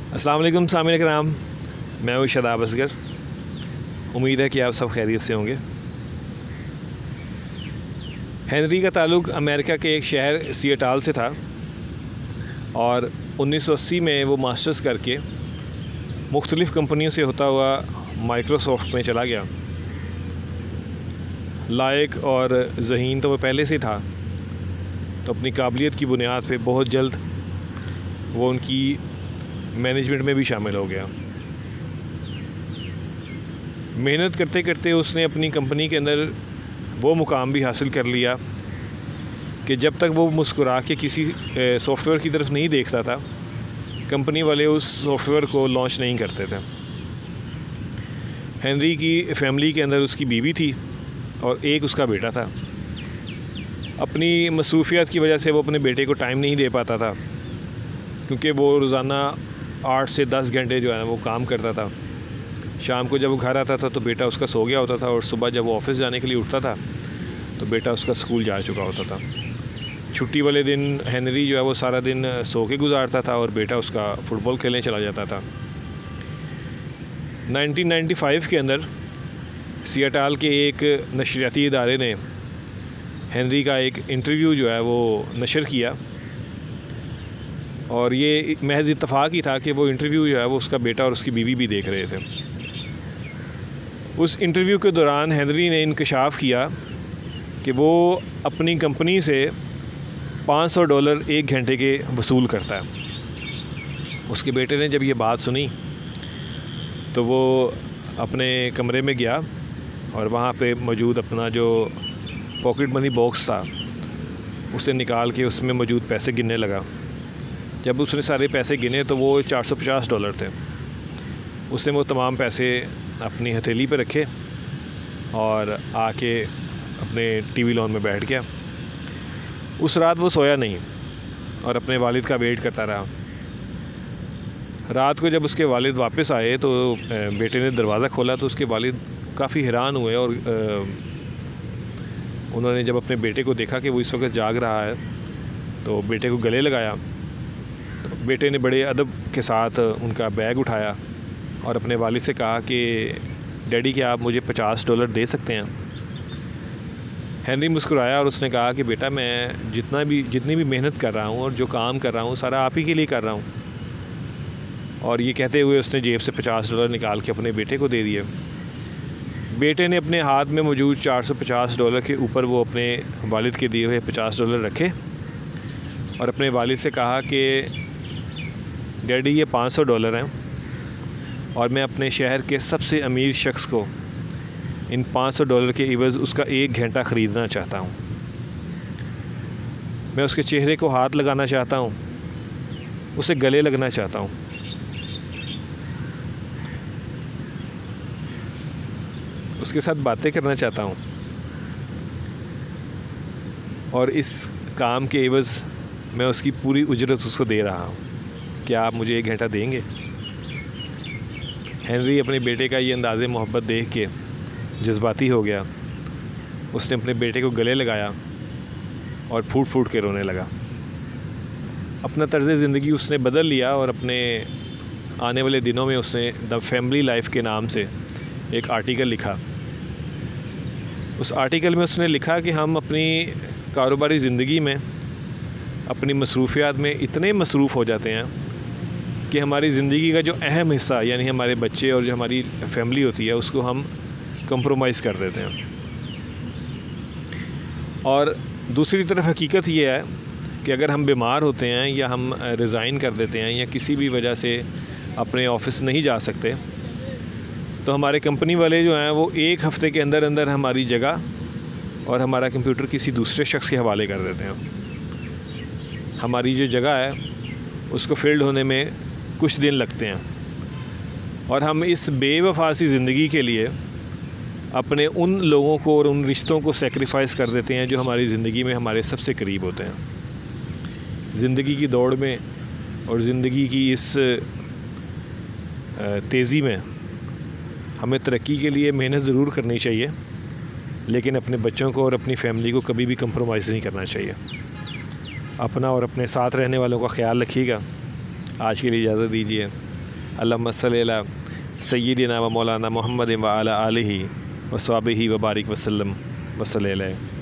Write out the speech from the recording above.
अस्सलाम वालेकुम सामिन कराम, मैं हूँ शादाब असगर। उम्मीद है कि आप सब खैरियत से होंगे। हेनरी का ताल्लुक़ अमेरिका के एक शहर सिएटल से था और 1980 में वो मास्टर्स करके मुख्तलिफ़ कंपनियों से होता हुआ माइक्रोसॉफ्ट में चला गया। लायक और ज़हीन तो वो पहले से था, तो अपनी काबिलियत की बुनियाद पे बहुत जल्द वो उनकी मैनेजमेंट में भी शामिल हो गया। मेहनत करते करते उसने अपनी कंपनी के अंदर वो मुकाम भी हासिल कर लिया कि जब तक वो मुस्कुरा के किसी सॉफ्टवेयर की तरफ नहीं देखता था, कंपनी वाले उस सॉफ्टवेयर को लॉन्च नहीं करते थे। हेनरी की फैमिली के अंदर उसकी बीवी थी और एक उसका बेटा था। अपनी मसरूफियत की वजह से वो अपने बेटे को टाइम नहीं दे पाता था, क्योंकि वो रोज़ाना 8 से 10 घंटे जो है वो काम करता था। शाम को जब वो घर आता था तो बेटा उसका सो गया होता था, और सुबह जब वो ऑफिस जाने के लिए उठता था तो बेटा उसका स्कूल जा चुका होता था। छुट्टी वाले दिन हेनरी जो है वो सारा दिन सो के गुजारता था और बेटा उसका फ़ुटबॉल खेलने चला जाता था। 1995 के अंदर सिएटल के एक नशरियाती इदारे ने हेनरी का एक इंटरव्यू जो है वो नशर किया, और ये महज इत्तफ़ाक़ ही था कि वो इंटरव्यू जो है वो उसका बेटा और उसकी बीवी भी देख रहे थे। उस इंटरव्यू के दौरान हेनरी ने इंकशाफ किया कि वो अपनी कंपनी से $500 एक घंटे के वसूल करता है। उसके बेटे ने जब ये बात सुनी तो वो अपने कमरे में गया और वहाँ पे मौजूद अपना जो पॉकेट मनी बॉक्स था उसे निकाल के उसमें मौजूद पैसे गिनने लगा। जब उसने सारे पैसे गिने तो वो $450 थे। उसने वो तमाम पैसे अपनी हथेली पे रखे और आके अपने टीवी लॉन में बैठ गया। उस रात वो सोया नहीं और अपने वालिद का वेट करता रहा। रात को जब उसके वालिद वापस आए तो बेटे ने दरवाज़ा खोला तो उसके वालिद काफ़ी हैरान हुए, और उन्होंने जब अपने बेटे को देखा कि वो इस वक्त जाग रहा है तो बेटे को गले लगाया। तो बेटे ने बड़े अदब के साथ उनका बैग उठाया और अपने वालिद से कहा कि डैडी क्या आप मुझे $50 दे सकते हैं। हेनरी मुस्कुराया और उसने कहा कि बेटा मैं जितनी भी मेहनत कर रहा हूँ और जो काम कर रहा हूँ सारा आप ही के लिए कर रहा हूँ। और ये कहते हुए उसने जेब से $50 निकाल के अपने बेटे को दे दिए। बेटे ने अपने हाथ में मौजूद $450 के ऊपर वो अपने वालिद के दिए हुए $50 रखे और अपने वालिद से कहा कि डैडी ये $500 हैं और मैं अपने शहर के सबसे अमीर शख्स को इन $500 के इवज़ उसका 1 घंटा ख़रीदना चाहता हूँ। मैं उसके चेहरे को हाथ लगाना चाहता हूँ, उसे गले लगना चाहता हूँ। उसके साथ बातें करना चाहता हूँ, और इस काम के एवज़ मैं उसकी पूरी उजरत उसको दे रहा हूँ। क्या आप मुझे 1 घंटा देंगे? हेनरी अपने बेटे का ये अंदाज़े मोहब्बत देख के जज्बाती हो गया। उसने अपने बेटे को गले लगाया और फूट फूट के रोने लगा। अपना तर्ज़ ज़िंदगी उसने बदल लिया और अपने आने वाले दिनों में उसने द फैमिली लाइफ के नाम से एक आर्टिकल लिखा। उस आर्टिकल में उसने लिखा कि हम अपनी कारोबारी ज़िंदगी में अपनी मसरूफ़ियात में इतने मसरूफ़ हो जाते हैं कि हमारी ज़िंदगी का जो अहम हिस्सा यानी हमारे बच्चे और जो हमारी फैमिली होती है उसको हम कंप्रोमाइज़ कर देते हैं। और दूसरी तरफ हकीकत ये है कि अगर हम बीमार होते हैं या हम रिज़ाइन कर देते हैं या किसी भी वजह से अपने ऑफ़िस नहीं जा सकते, तो हमारे कंपनी वाले जो हैं वो 1 हफ़्ते के अंदर अंदर हमारी जगह और हमारा कंप्यूटर किसी दूसरे शख्स के हवाले कर देते हैं। हमारी जो जगह है उसको फ़िल्ड होने में कुछ दिन लगते हैं, और हम इस बेवफा सी ज़िंदगी के लिए अपने उन लोगों को और उन रिश्तों को सेक्रीफाइस कर देते हैं जो हमारी ज़िंदगी में हमारे सबसे करीब होते हैं। ज़िंदगी की दौड़ में और ज़िंदगी की इस तेज़ी में हमें तरक्की के लिए मेहनत ज़रूर करनी चाहिए, लेकिन अपने बच्चों को और अपनी फैमिली को कभी भी कंप्रोमाइज़ नहीं करना चाहिए। अपना और अपने साथ रहने वालों का ख्याल रखिएगा। आज के लिए इजाज़त दीजिए। अल्लाहुम्मा सल्लि अला सय्यिदिना व मौलाना मुहम्मद व अला आलिहि व स्वहबिहि व बारिक वसल्लम वसल्लम।